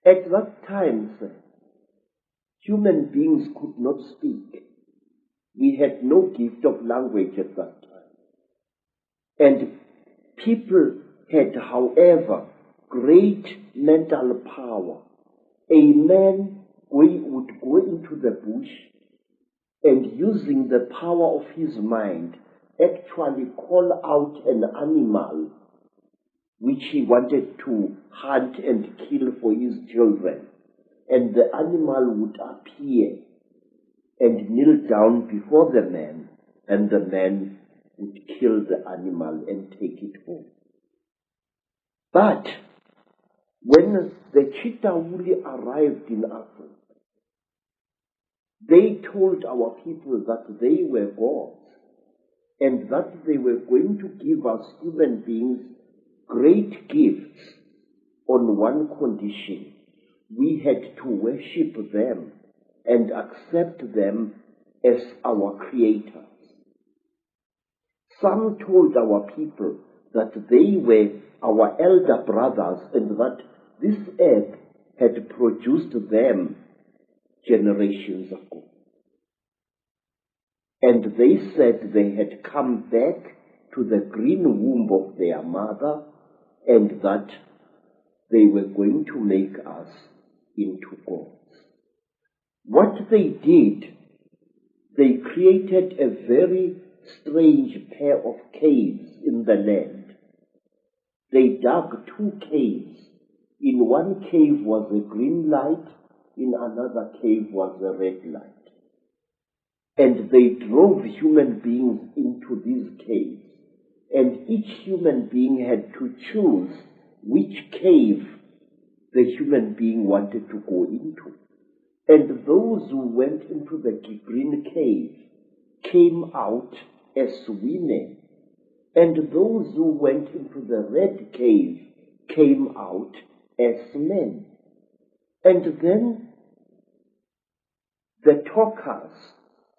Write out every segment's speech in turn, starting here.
At that time, sir, human beings could not speak. We had no gift of language at that time. And people had, however, great mental power. A man would go into the bush and, using the power of his mind, actually call out an animal which he wanted to hunt and kill for his children. And the animal would appear and kneel down before the man, and the man would kill the animal and take it home. But when the Chitauri arrived in Africa, they told our people that they were gods and that they were going to give us human beings great gifts on one condition. We had to worship them and accept them as our creators. Some told our people that they were our elder brothers and that this earth had produced them generations ago. And they said they had come back to the green womb of their mother and that they were going to make us into gods. What they did, they created a very strange pair of caves in the land. They dug 2 caves. In one cave was a green light, in another cave was a red light. And they drove human beings into these caves. And each human being had to choose which cave the human being wanted to go into. And those who went into the green cave came out as women. And those who went into the red cave came out as men. And then the talkers,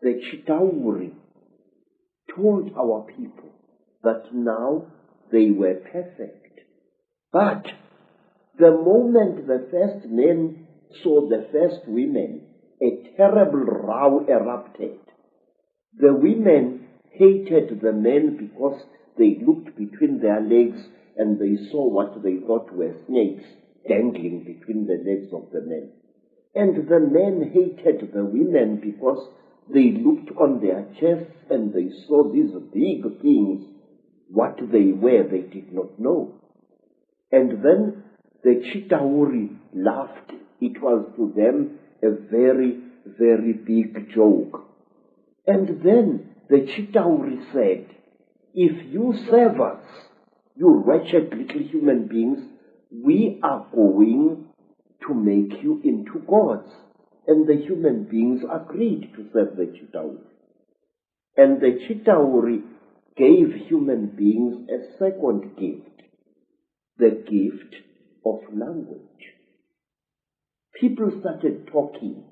the Chitauri, told our people that now they were perfect. But the moment the first men saw the first women, a terrible row erupted. The women hated the men because they looked between their legs and they saw what they thought were snakes dangling between the legs of the men. And the men hated the women because they looked on their chests and they saw these big things. What they were, they did not know. And then the Chitauri laughed. It was to them a very, very big joke. And then the Chitauri said, if you serve us, you wretched little human beings, we are going to make you into gods. And the human beings agreed to serve the Chitauri. And the Chitauri gave human beings a second gift, the gift of language. People started talking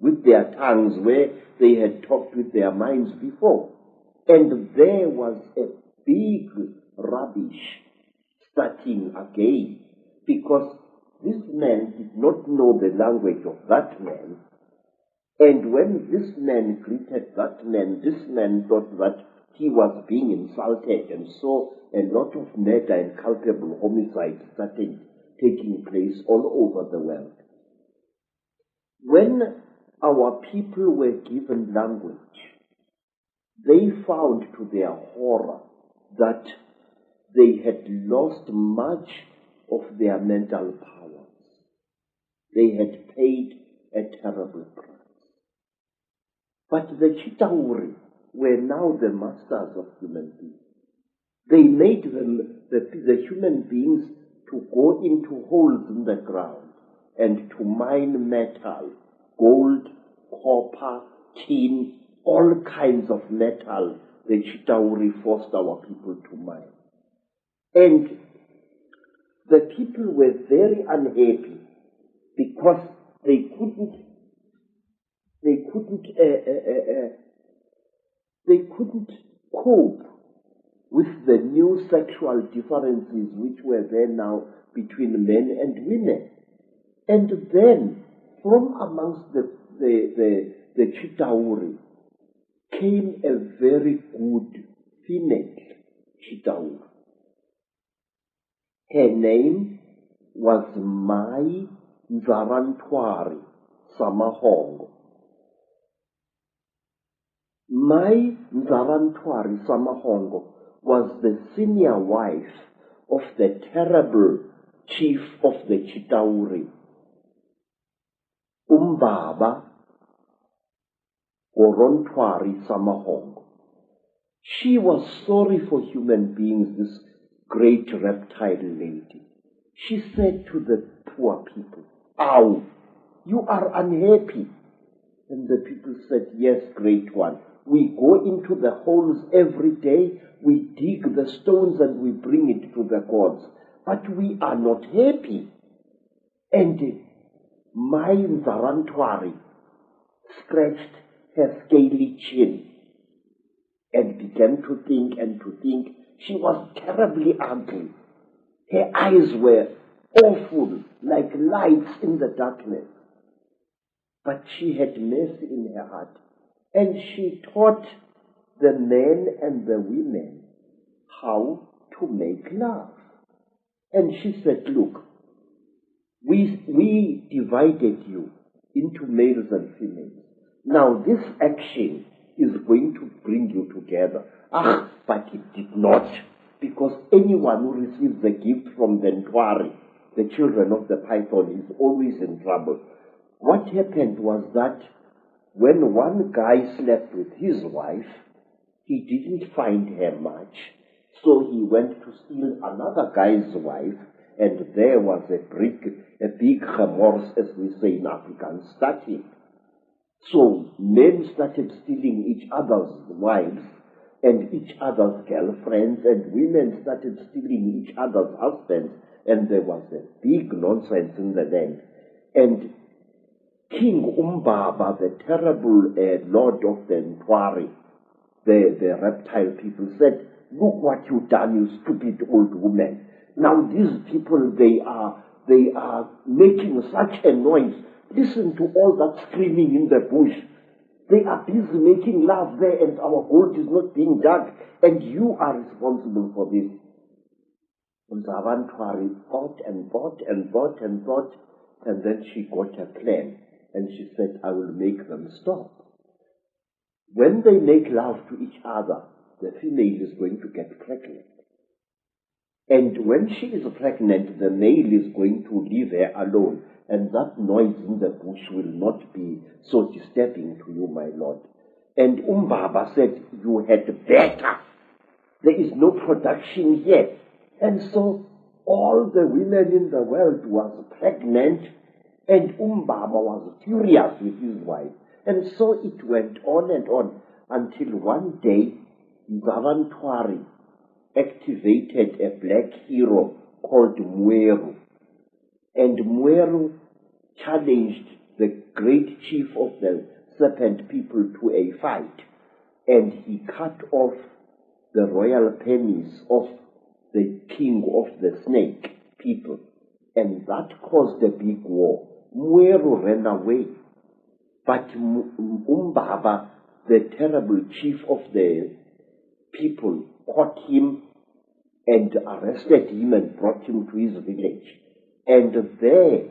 with their tongues where they had talked with their minds before. And there was a big rubbish starting again, because this man did not know the language of that man. And when this man greeted that man, this man thought that he was being insulted, and so a lot of murder and culpable homicide started taking place all over the world. When our people were given language, they found to their horror that they had lost much of their mental powers. They had paid a terrible price. But the Chitauri were now the masters of human beings. They made them, the human beings, to go into holes in the ground and to mine metal, gold, copper, tin, all kinds of metal. The Chitauri forced our people to mine. And the people were very unhappy because they couldn't cope with the new sexual differences which were there now between men and women. And then, from amongst the Chitauri came a very good female Chitauri. Her name was Mai Nzarantwari Samahongo. Mai Nzarantwari Samahongo was the senior wife of the terrible chief of the Chitauri, Umbaba Gorontwari Samahongo. She was sorry for human beings, this great reptile lady. She said to the poor people, "Ow, you are unhappy." And the people said, "Yes, great one. We go into the holes every day, we dig the stones and we bring it to the gods, but we are not happy." And Mai Nzarantwari scratched her scaly chin and began to think and to think. She was terribly ugly. Her eyes were awful, like lights in the darkness. But she had mercy in her heart, and she taught the men and the women how to make love. And she said, "Look, we divided you into males and females. Now this action is going to bring you together." But it did not, because anyone who receives a gift from the Ntwari, the children of the python, is always in trouble. What happened was that when one guy slept with his wife, he didn't find her much, so he went to steal another guy's wife, and there was a big remorse, as we say in Afrikaans, starting. So men started stealing each other's wives and each other's girlfriends, and women started stealing each other's husbands, and there was a big nonsense in the land. And King Umbaba, the terrible lord of the Ntwari, the reptile people, said, "Look what you've done, you stupid old woman. Now these people, they are making such a noise. Listen to all that screaming in the bush. They are busy making love there, and our gold is not being dug, and you are responsible for this." Nzarantwari thought and thought and thought and thought, and then she got a plan, and she said, "I will make them stop. When they make love to each other, the female is going to get pregnant. And when she is pregnant, the male is going to leave her alone, and that noise in the bush will not be so disturbing to you, my lord." And Umbaba said, "You had better. There is no production yet." And so all the women in the world was pregnant, and Umbaba was furious with his wife. And so it went on and on, until one day Nzarantwari activated a black hero called Mweru. And Mweru challenged the great chief of the serpent people to a fight, and he cut off the royal penis of the king of the snake people, and that caused a big war. Mweru ran away, but Umbaba, the terrible chief of the people, caught him and arrested him and brought him to his village. And there,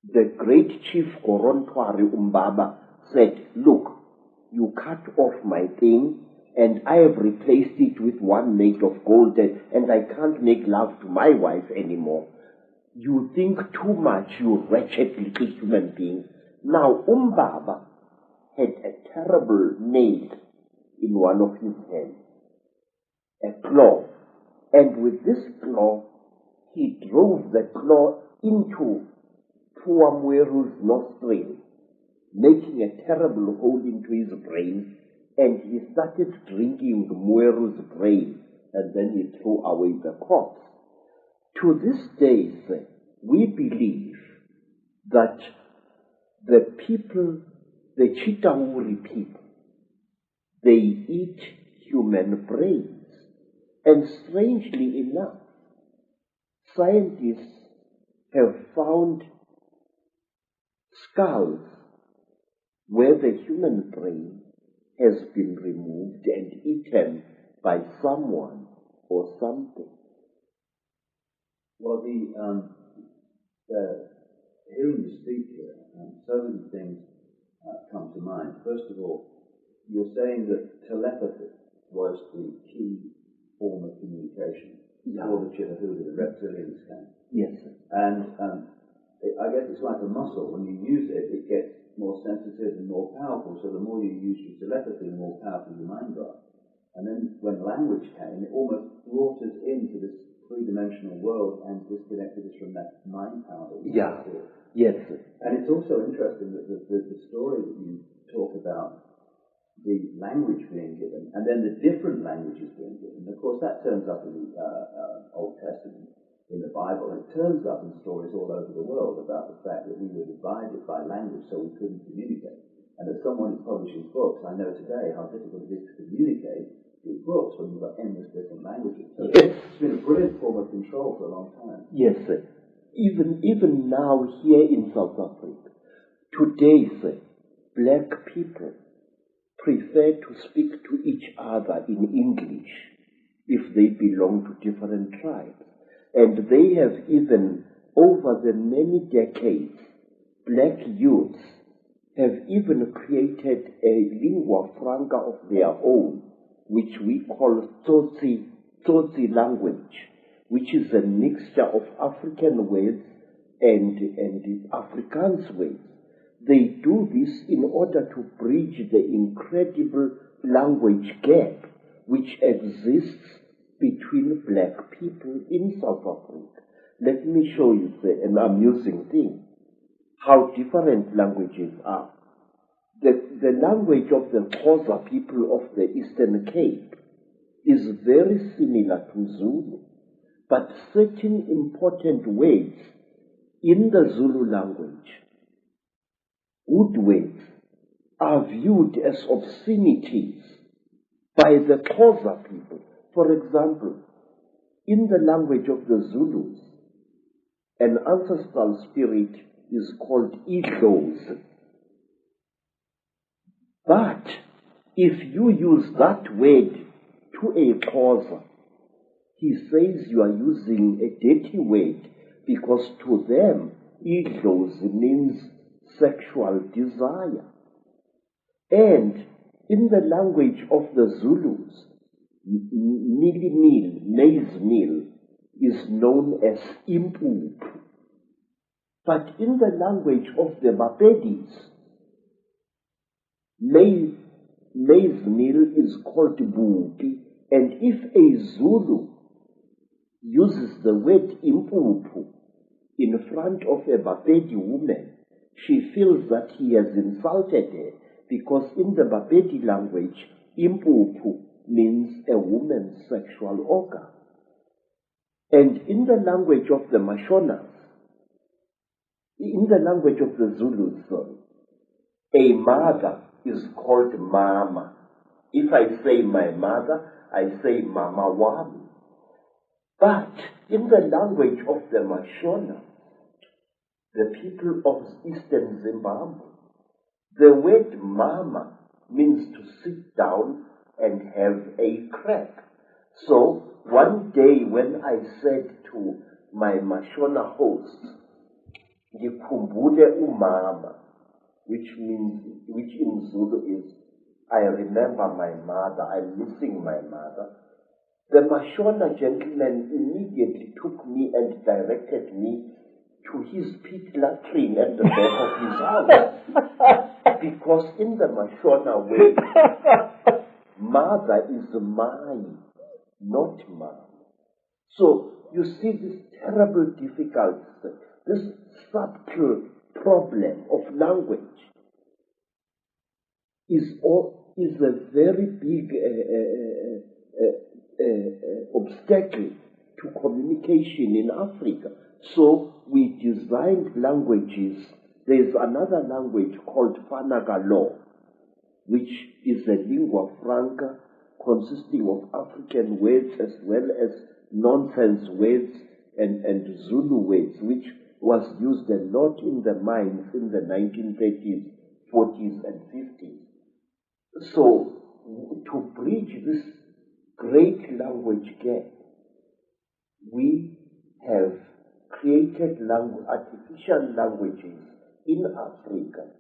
the great chief Gorontwari Umbaba said, "Look, you cut off my thing, and I have replaced it with one made of gold, and I can't make love to my wife anymore. You think too much, you wretched little human being." Now Umbaba had a terrible nail in one of his hands, a claw, and with this claw he drove the claw into poor Mweru's nostril, making a terrible hole into his brain, and he started drinking Mweru's brain, and then he threw away the corpse. To this day, we believe that the people, the Chitauri people, they eat human brains. And strangely enough, scientists have found skulls where the human brain has been removed and eaten by someone or something. Well, hearing you speak here, so many things come to mind. First of all, you're saying that telepathy was the key form of communication for the Chitahuda, the reptilians came. Yes. And I guess it's like a muscle. When you use it, it gets more sensitive and more powerful. So the more you use your telepathy, the more powerful your mind got. And then when language came, it almost brought us into this three-dimensional world and disconnected us from that mind power that we had before. Yes. And it's also interesting that the story that you talk about, the language being given, and then the different languages being given. Of course, that turns up in the Old Testament, in the Bible, and it turns up in stories all over the world about the fact that we were divided by language, so we couldn't communicate. And as someone who's publishing books, I know today how difficult it is to communicate with books when you've got endless different languages. So it's been a brilliant form of control for a long time. Yes, sir. Even now here in South Africa, today, sir, black people prefer to speak to each other in English if they belong to different tribes. And they have even, over the many decades, black youths have even created a lingua franca of their own, which we call Tsotsi language, which is a mixture of African words and Afrikaans words. They do this in order to bridge the incredible language gap which exists between black people in South Africa. Let me show you an amusing thing, how different languages are. The language of the Xhosa people of the Eastern Cape is very similar to Zulu, but certain important words in the Zulu language, good words, are viewed as obscenities by the Xhosa people. For example, in the language of the Zulus, an ancestral spirit is called Idlozi. But if you use that word to a Xhosa, he says you are using a dirty word, because to them, Idlozi means sexual desire. And in the language of the Zulus, maize meal, is known as impupu. But in the language of the Bapedis, maize meal is called bupi. And if a Zulu uses the word impupu in front of a Bapedi woman, she feels that he has insulted her, because in the Bapedi language, impupu means a woman's sexual organ. And in the language of the Mashonas, in the language of the Zulus, a mother is called mama. If I say my mother, I say mama wami. But in the language of the Mashona, the people of Eastern Zimbabwe, the word mama means to sit down and have a crack. So one day when I said to my Mashona host, Ngikhumbule umama, which in Zulu is, I remember my mother, I'm missing my mother, the Mashona gentleman immediately took me and directed me to his pit latrine at the back of his house. Because in the Mashona way, mother is mine, not mine. So you see this terrible difficulty, this subtle problem of language is a very big obstacle to communication in Africa. So we designed languages. There's another language called Fanagalo, which is a lingua franca consisting of African words as well as nonsense words and Zulu words, which was used a lot in the mines in the 1930s, 40s, and 50s. So, to bridge this great language gap, we have created artificial languages in Africa